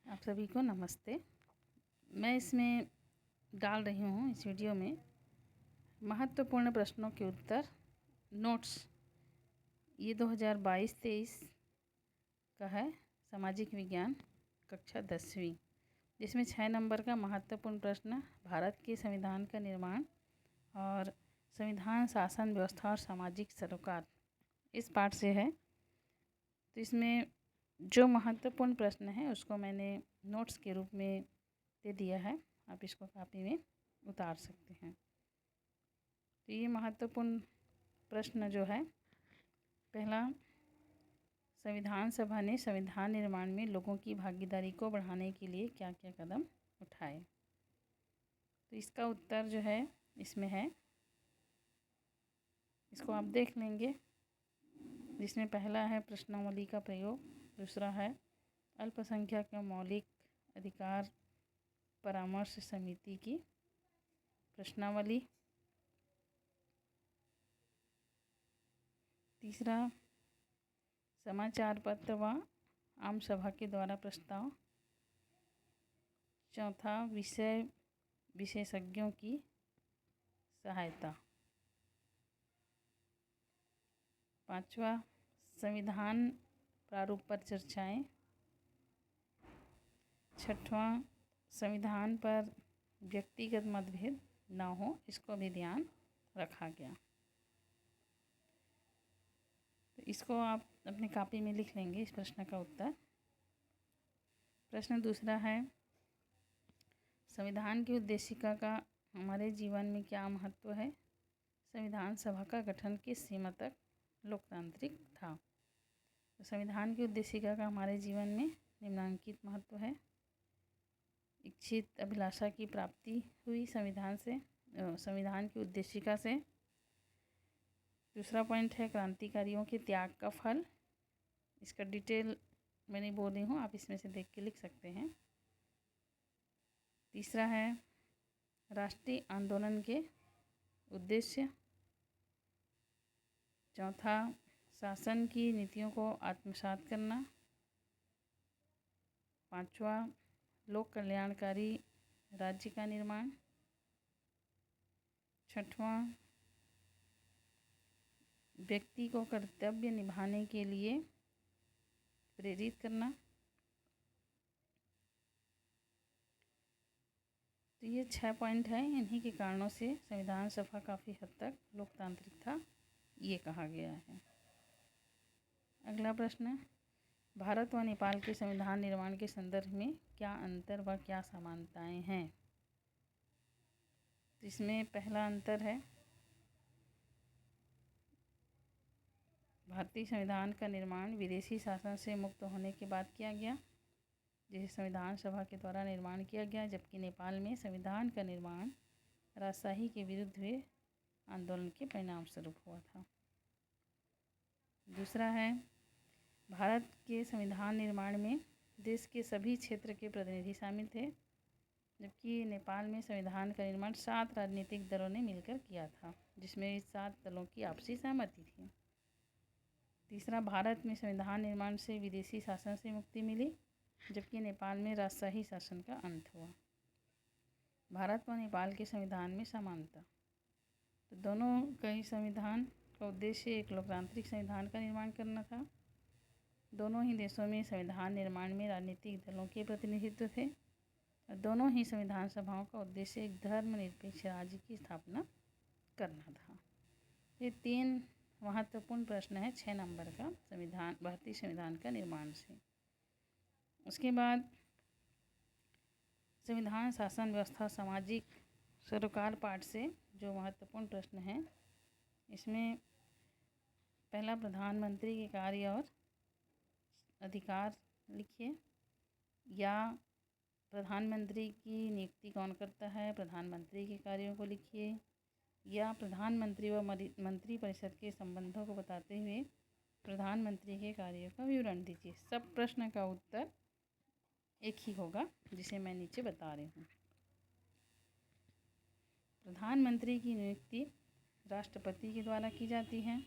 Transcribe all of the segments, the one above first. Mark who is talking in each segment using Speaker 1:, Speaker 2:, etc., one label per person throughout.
Speaker 1: आप सभी को नमस्ते। मैं इसमें डाल रही हूँ इस वीडियो में महत्वपूर्ण प्रश्नों के उत्तर नोट्स। ये 2022-23 का है, सामाजिक विज्ञान कक्षा 10वीं, जिसमें 6 नंबर का महत्वपूर्ण प्रश्न भारत के संविधान का निर्माण और संविधान, शासन व्यवस्था और सामाजिक सरोकार इस पाठ से है। तो इसमें जो महत्वपूर्ण प्रश्न है उसको मैंने नोट्स के रूप में दे दिया है, आप इसको कॉपी में उतार सकते हैं। तो ये महत्वपूर्ण प्रश्न जो है, पहला, संविधान सभा ने संविधान निर्माण में लोगों की भागीदारी को बढ़ाने के लिए क्या क्या कदम उठाए। तो इसका उत्तर जो है इसमें है, इसको आप देख लेंगे, जिसमें पहला है प्रश्नावली का प्रयोग, दूसरा है अल्पसंख्यक मौलिक अधिकार परामर्श समिति की प्रश्नावली, तीसरा समाचार पत्र व आम सभा के द्वारा प्रस्ताव, चौथा विषय विशेषज्ञों की सहायता, पांचवा संविधान प्रारूप पर चर्चाएं, छठवां संविधान पर व्यक्तिगत मतभेद ना हो, इसको भी ध्यान रखा गया। तो इसको आप अपनी कॉपी में लिख लेंगे इस प्रश्न का उत्तर। प्रश्न दूसरा है, संविधान की उद्देशिका का हमारे जीवन में क्या महत्व है। संविधान सभा का गठन किस सीमा तक लोकतांत्रिक था। तो संविधान की उद्देशिका का हमारे जीवन में निम्नलिखित महत्व है। इच्छित अभिलाषा की प्राप्ति हुई संविधान से, संविधान की उद्देशिका से। दूसरा पॉइंट है क्रांतिकारियों के त्याग का फल, इसका डिटेल मैं नहीं बोल रही हूँ, आप इसमें से देख के लिख सकते हैं। तीसरा है राष्ट्रीय आंदोलन के उद्देश्य। चौथा शासन की नीतियों को आत्मसात करना। पांचवा लोक कल्याणकारी राज्य का निर्माण। छठवां व्यक्ति को कर्तव्य निभाने के लिए प्रेरित करना। तो ये 6 पॉइंट हैं, इन्हीं के कारणों से संविधान सभा काफ़ी हद तक लोकतांत्रिक था, ये कहा गया है। अगला प्रश्न, भारत व नेपाल के संविधान निर्माण के संदर्भ में क्या अंतर व क्या समानताएं हैं। तो इसमें पहला अंतर है, भारतीय संविधान का निर्माण विदेशी शासन से मुक्त होने के बाद किया गया, जिसे संविधान सभा के द्वारा निर्माण किया गया, जबकि नेपाल में संविधान का निर्माण राजशाही के विरुद्ध हुए आंदोलन के परिणाम स्वरूप हुआ था। दूसरा है, भारत के संविधान निर्माण में देश के सभी क्षेत्र के प्रतिनिधि शामिल थे, जबकि नेपाल में संविधान का निर्माण 7 राजनीतिक दलों ने मिलकर किया था, जिसमें इस 7 दलों की आपसी सहमति थी। तीसरा, भारत में संविधान निर्माण से विदेशी शासन से मुक्ति मिली, जबकि नेपाल में राजशाही शासन का अंत हुआ। भारत व नेपाल के संविधान में समानता, तो दोनों का ही संविधान का उद्देश्य एक लोकतांत्रिक संविधान का निर्माण करना था। दोनों ही देशों में संविधान निर्माण में राजनीतिक दलों के प्रतिनिधित्व थे और दोनों ही संविधान सभाओं का उद्देश्य एक धर्मनिरपेक्ष राज्य की स्थापना करना था। ये 3 महत्वपूर्ण प्रश्न है 6 नंबर का संविधान, भारतीय संविधान का निर्माण से। उसके बाद संविधान, शासन व्यवस्था, सामाजिक सरोकार पाठ से जो महत्वपूर्ण प्रश्न है, इसमें पहला प्रधानमंत्री के कार्य और अधिकार लिखिए, या प्रधानमंत्री की नियुक्ति कौन करता है, प्रधानमंत्री के कार्यों को लिखिए, या प्रधानमंत्री व मंत्री परिषद के संबंधों को बताते हुए प्रधानमंत्री के कार्यों का विवरण दीजिए। सब प्रश्न का उत्तर एक ही होगा, जिसे मैं नीचे बता रही हूँ। प्रधानमंत्री की नियुक्ति राष्ट्रपति के द्वारा की जाती है।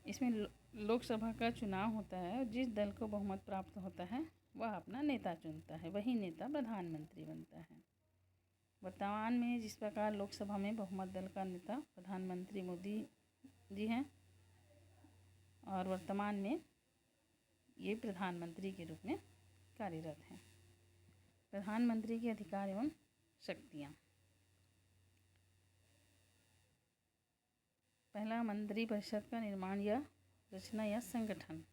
Speaker 1: इसमें लोकसभा का चुनाव होता है और जिस दल को बहुमत प्राप्त होता है वह अपना नेता चुनता है, वही नेता प्रधानमंत्री बनता है। वर्तमान में जिस प्रकार लोकसभा में बहुमत दल का नेता प्रधानमंत्री मोदी जी हैं और वर्तमान में ये प्रधानमंत्री के रूप में कार्यरत हैं। प्रधानमंत्री के अधिकार एवं शक्तियाँ। पहला, मंत्रिपरिषद का निर्माण या रचना या संगठन।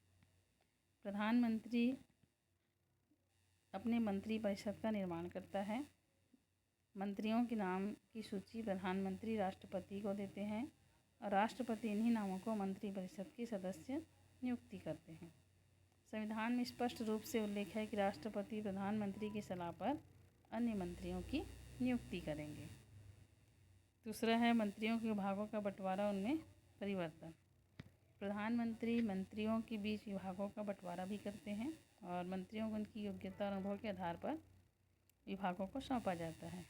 Speaker 1: प्रधानमंत्री अपने मंत्रिपरिषद का निर्माण करता है। मंत्रियों के नाम की सूची प्रधानमंत्री राष्ट्रपति को देते हैं और राष्ट्रपति इन्हीं नामों को मंत्रिपरिषद के सदस्य नियुक्ति करते हैं। संविधान में स्पष्ट रूप से उल्लेख है कि राष्ट्रपति प्रधानमंत्री की सलाह पर अन्य मंत्रियों की नियुक्ति करेंगे। दूसरा है मंत्रियों के विभागों का बंटवारा, उनमें परिवर्तन। प्रधानमंत्री मंत्रियों के बीच विभागों का बंटवारा भी करते हैं और मंत्रियों को उनकी योग्यता और अनुभव के आधार पर विभागों को सौंपा जाता है।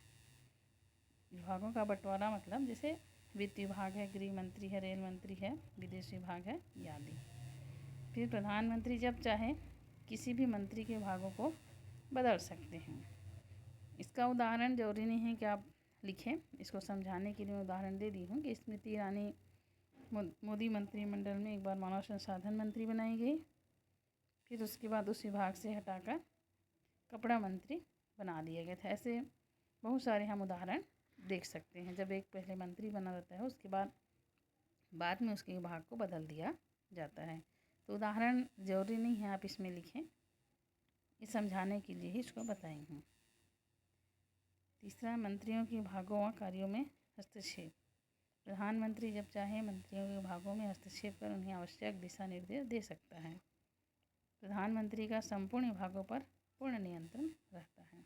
Speaker 1: विभागों का बंटवारा मतलब जैसे वित्त विभाग है, गृह मंत्री है, रेल मंत्री है, विदेश विभाग है आदि। फिर प्रधानमंत्री जब चाहे किसी भी मंत्री के विभागों को बदल सकते हैं। इसका उदाहरण जरूरी नहीं है कि आप लिखें, इसको समझाने के लिए मैं उदाहरण दे दी हूँ कि स्मृति ईरानी मोदी मंत्रिमंडल में एक बार मानव संसाधन मंत्री बनाई गई, फिर उसके बाद उस विभाग से हटाकर कपड़ा मंत्री बना दिया गया था। ऐसे बहुत सारे हम उदाहरण देख सकते हैं। जब एक पहले मंत्री बना रहता है उसके बाद में उसके विभाग को बदल दिया जाता है। तो उदाहरण जरूरी नहीं है आप इसमें लिखें, इस समझाने के लिए ही इसको बताई हूँ। तीसरा, मंत्रियों के विभागों व कार्यों में हस्तक्षेप। प्रधानमंत्री जब चाहे मंत्रियों के विभागों में हस्तक्षेप कर उन्हें आवश्यक दिशा निर्देश दे सकता है। प्रधानमंत्री का संपूर्ण विभागों पर पूर्ण नियंत्रण रहता है।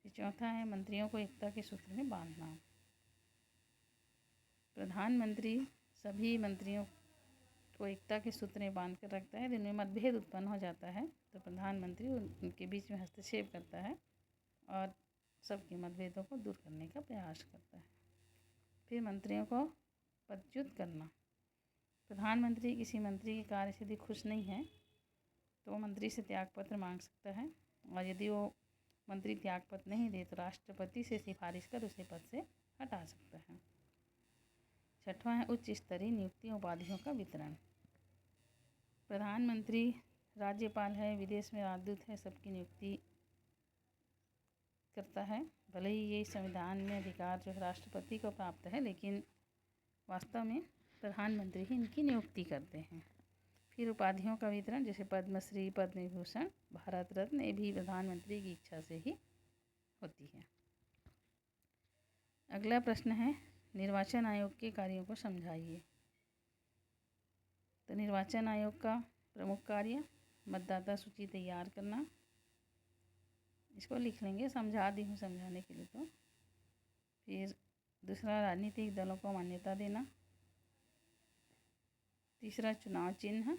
Speaker 1: फिर चौथा है मंत्रियों को एकता के सूत्र में बांधना। प्रधानमंत्री सभी मंत्रियों को एकता के सूत्र में बांध कर रखता है। जिनमें मतभेद उत्पन्न हो जाता है तो प्रधानमंत्री उनके बीच में हस्तक्षेप करता है और सबके मतभेदों को दूर करने का प्रयास करता है। फिर मंत्रियों को पदच्युत करना। प्रधानमंत्री किसी मंत्री के कार्य से यदि खुश नहीं है तो वो मंत्री से त्यागपत्र मांग सकता है और यदि वो मंत्री त्यागपत्र नहीं दे तो राष्ट्रपति से सिफारिश कर उसे पद से हटा सकता है। छठवां है उच्च स्तरीय नियुक्ति उपाधियों का वितरण। प्रधानमंत्री राज्यपाल है, विदेश में राजदूत है, सबकी नियुक्ति करता है। भले ही ये संविधान में अधिकार जो है राष्ट्रपति को प्राप्त है, लेकिन वास्तव में प्रधानमंत्री ही इनकी नियुक्ति करते हैं। फिर उपाधियों का वितरण, जैसे पद्मश्री, पद्म विभूषण, भारत रत्न, ये भी प्रधानमंत्री की इच्छा से ही होती है। अगला प्रश्न है निर्वाचन आयोग के कार्यों को समझाइए। तो निर्वाचन आयोग का प्रमुख कार्य मतदाता सूची तैयार करना, इसको लिख लेंगे, समझा दी हूँ समझाने के लिए। तो फिर दूसरा, राजनीतिक दलों को मान्यता देना। तीसरा, चुनाव चिन्ह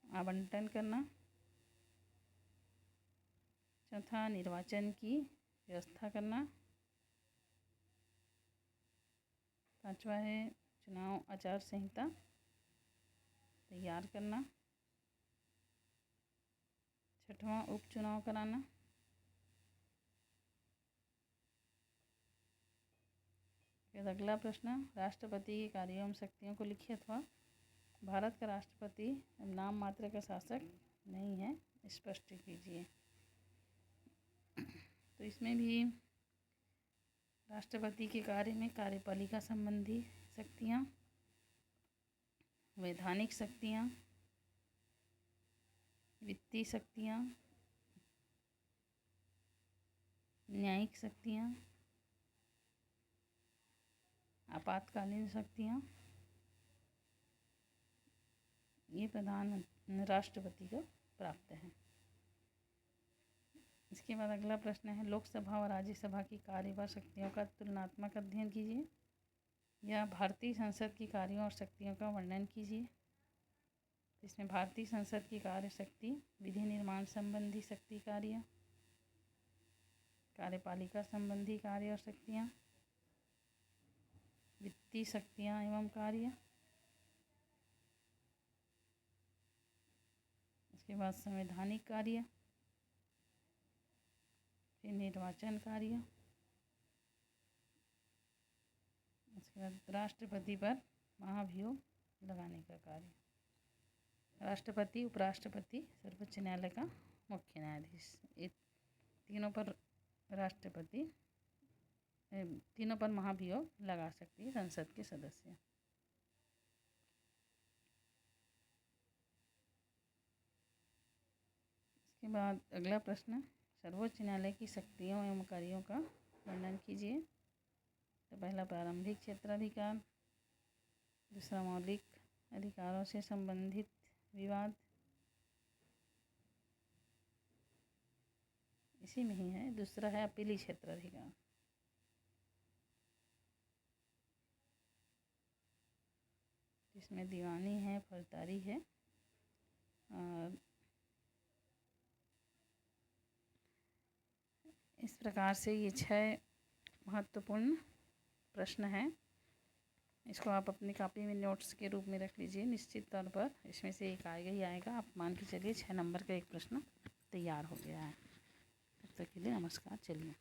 Speaker 1: आवंटन करना। चौथा, निर्वाचन की व्यवस्था करना। पांचवा है चुनाव आचार संहिता तैयार करना। छठवां, उपचुनाव कराना। फिर अगला प्रश्न, राष्ट्रपति के कार्यों एवं शक्तियों को लिखिए अथवा भारत का राष्ट्रपति नाम मात्र का शासक नहीं है, स्पष्ट कीजिए। तो इसमें भी राष्ट्रपति के कार्य में कार्यपालिका संबंधी शक्तियाँ, वैधानिक शक्तियाँ, वित्तीय शक्तियाँ, न्यायिक शक्तियाँ, आपातकालीन शक्तियाँ, ये राष्ट्रपति को प्राप्त है। इसके बाद अगला प्रश्न है लोकसभा और राज्यसभा की कार्य व शक्तियों का तुलनात्मक अध्ययन कीजिए या भारतीय संसद की कार्यों और शक्तियों का वर्णन कीजिए। इसमें भारतीय संसद की कार्य शक्ति, विधि निर्माण संबंधी शक्ति कार्य, कार्यपालिका संबंधी कार्य और शक्तियाँ, वित्तीय शक्तियाँ एवं कार्य, उसके बाद संवैधानिक कार्य, फिर निर्वाचन कार्य, उसके बाद राष्ट्रपति पर महाभियोग लगाने का कार्य। राष्ट्रपति, उपराष्ट्रपति, सर्वोच्च न्यायालय का मुख्य न्यायाधीश, ये तीनों पर राष्ट्रपति तीनों पर महाभियोग लगा सकती है संसद के सदस्य। इसके बाद अगला प्रश्न, सर्वोच्च न्यायालय की शक्तियों एवं कार्यों का वर्णन कीजिए। तो पहला प्रारंभिक क्षेत्राधिकार, दूसरा मौलिक अधिकारों से संबंधित विवाद, इसी में ही है। दूसरा है अपीली क्षेत्राधिकार। इसमें दीवानी है, फौजदारी है। और इस प्रकार से ये 6 महत्वपूर्ण प्रश्न हैं। इसको आप अपनी कॉपी में नोट्स के रूप में रख लीजिए। निश्चित तौर पर इसमें से एक आएगा ही आएगा। आप मान के चलिए 6 नंबर का एक प्रश्न तैयार हो गया है। तब तक के लिए नमस्कार। चलिए।